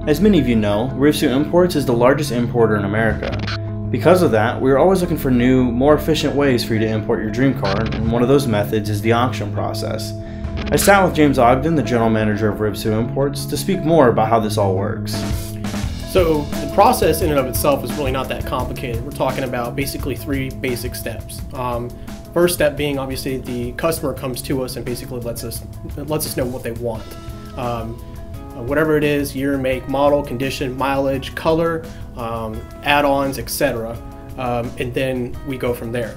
As many of you know, Rivsu Imports is the largest importer in America. Because of that, we are always looking for new, more efficient ways for you to import your dream car, and one of those methods is the auction process. I sat with James Ogden, the general manager of Rivsu Imports, to speak more about how this all works. So the process in and of itself is really not that complicated. We're talking about basically 3 basic steps. First step being obviously the customer comes to us and basically lets us know what they want. Whatever it is, year, make, model, condition, mileage, color, add-ons, etc. And then we go from there.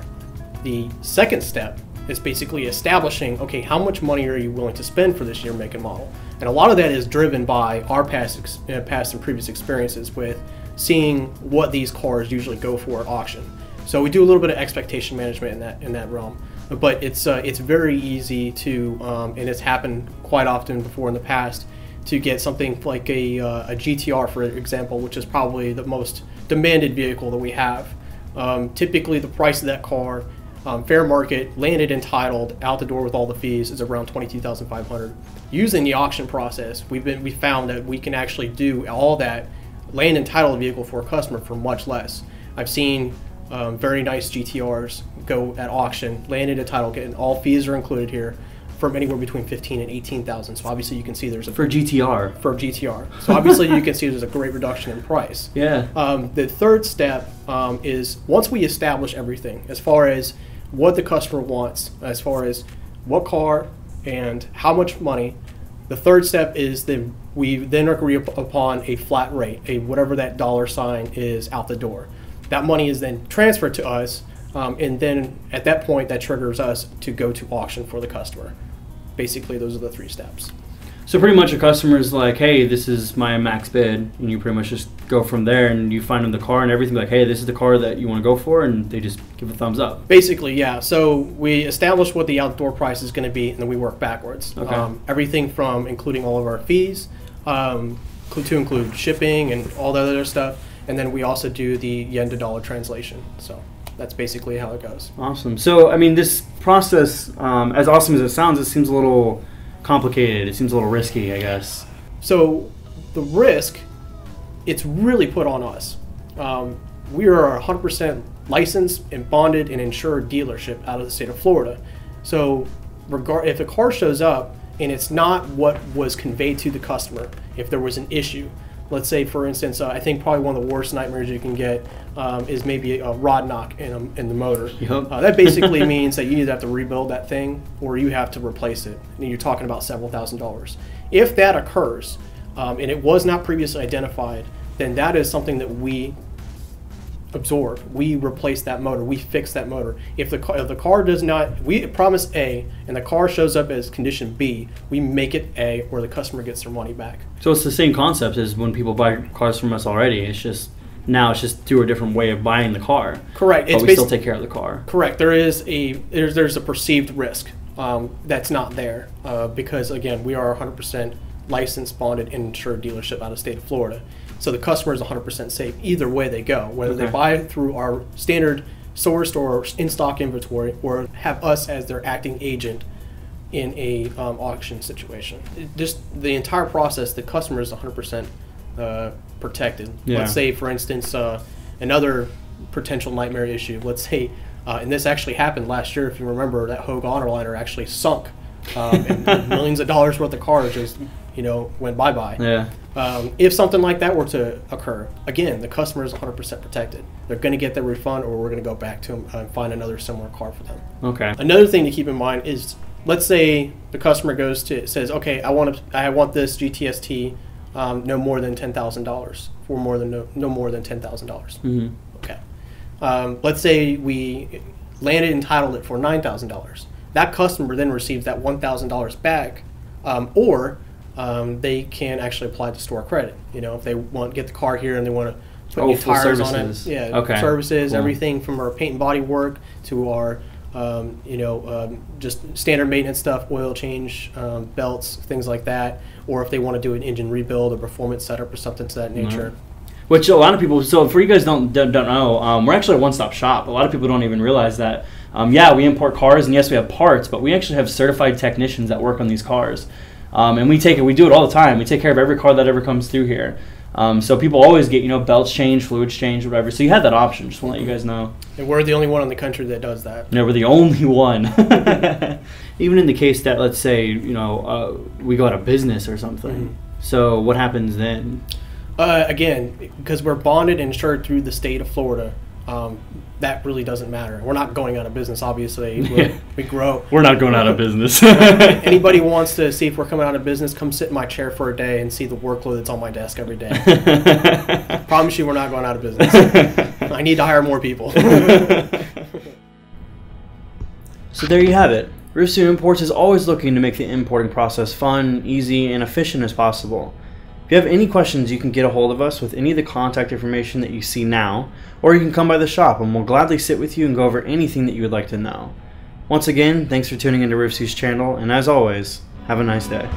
The second step is basically establishing, okay, how much money are you willing to spend for this year, make, and model? And a lot of that is driven by our past and previous experiences with seeing what these cars usually go for at auction. So we do a little bit of expectation management in that realm, but it's very easy to, and it's happened quite often before in the past, to get something like a GTR, for example, which is probably the most demanded vehicle that we have. Typically, the price of that car, fair market, landed and titled, out the door with all the fees, is around $22,500. Using the auction process, we found that we can actually do all that, land and title a vehicle for a customer for much less. I've seen very nice GTRs go at auction, landed and title, getting all fees are included here, from anywhere between $15,000 and $18,000. So obviously you can see there's a for GTR. For GTR. So obviously you can see there's a great reduction in price. Yeah. The third step is once we establish everything as far as what the customer wants, as far as what car and how much money. The third step is that we then agree upon a flat rate, whatever that dollar sign is out the door. That money is then transferred to us, and then at that point that triggers us to go to auction for the customer. Basically, those are the 3 steps. So pretty much a customer is like, hey, this is my max bid, and you pretty much just go from there and you find them the car and everything, like, hey, this is the car that you want to go for, and they just give a thumbs up. Basically, yeah. So we establish what the outdoor price is going to be, and then we work backwards. Okay. Everything from including all of our fees, to include shipping and all that other stuff, and then we also do the yen to dollar translation. So that's basically how it goes. Awesome. So, I mean, this process, as awesome as it sounds, it seems a little complicated. It seems a little risky, I guess. So the risk, it's really put on us. We are a 100% licensed and bonded and insured dealership out of the state of Florida. So if a car shows up and it's not what was conveyed to the customer, if there was an issue, let's say, for instance, I think probably one of the worst nightmares you can get is maybe a rod knock in the motor. Yep. That basically means that you either have to rebuild that thing or you have to replace it. And you're talking about several $1,000s. If that occurs and it was not previously identified, then that is something that we absorb. We replace that motor. We fix that motor. If the car does not, we promise A, and the car shows up as condition B, we make it A, or the customer gets their money back. So it's the same concept as when people buy cars from us already. It's just now it's just through a different way of buying the car. Correct. But we still take care of the car. Correct. There's a perceived risk that's not there because again we are 100% licensed, bonded, and insured dealership out of the state of Florida. So the customer is 100% safe either way they go, whether they buy through our standard sourced or in-stock inventory or have us as their acting agent in a auction situation. Just the entire process, the customer is 100% protected. Yeah. Let's say, for instance, another potential nightmare issue. Let's say, and this actually happened last year, if you remember, that Hogue Honorliner actually sunk, and millions of dollars worth of cars just went bye-bye. Yeah. If something like that were to occur, again, the customer is 100% protected. They're going to get their refund, or we're going to go back to them and find another similar car for them. Okay. Another thing to keep in mind is, let's say the customer says, okay, I want this GTST no more than $10,000 for no more than $10,000. Mm-hmm. Okay. Let's say we landed and titled it for $9,000. That customer then receives that $1,000 back, or they can actually apply to store credit. If they get the car here and they want to put new tires on it. Yeah, okay. Services, cool. Everything from our paint and body work to our just standard maintenance stuff, oil change, belts, things like that. Or if they want to do an engine rebuild, a performance setup, or something to that nature. Mm-hmm. Which a lot of people, so for you guys don't know, we're actually a one-stop shop. A lot of people don't even realize that. Yeah, we import cars, and yes, we have parts, but we actually have certified technicians that work on these cars. And we do it all the time. We take care of every car that ever comes through here. So people always get, belts changed, fluids changed, whatever. So you have that option. Just want to let you guys know. And we're the only one in the country that does that. No, we're the only one. Even in the case that, let's say, we go out of business or something. Mm-hmm. So what happens then? Again, because we're bonded and insured through the state of Florida, that really doesn't matter. We're not going out of business, obviously. We grow. We're not going out of business. Anybody wants to see if we're coming out of business, come sit in my chair for a day and see the workload that's on my desk every day. I promise you we're not going out of business. I need to hire more people. So there you have it. Rivsu Imports is always looking to make the importing process fun, easy, and efficient as possible. If you have any questions, you can get a hold of us with any of the contact information that you see now, or you can come by the shop and we'll gladly sit with you and go over anything that you would like to know. Once again, thanks for tuning into Rivsu's channel, and as always, have a nice day.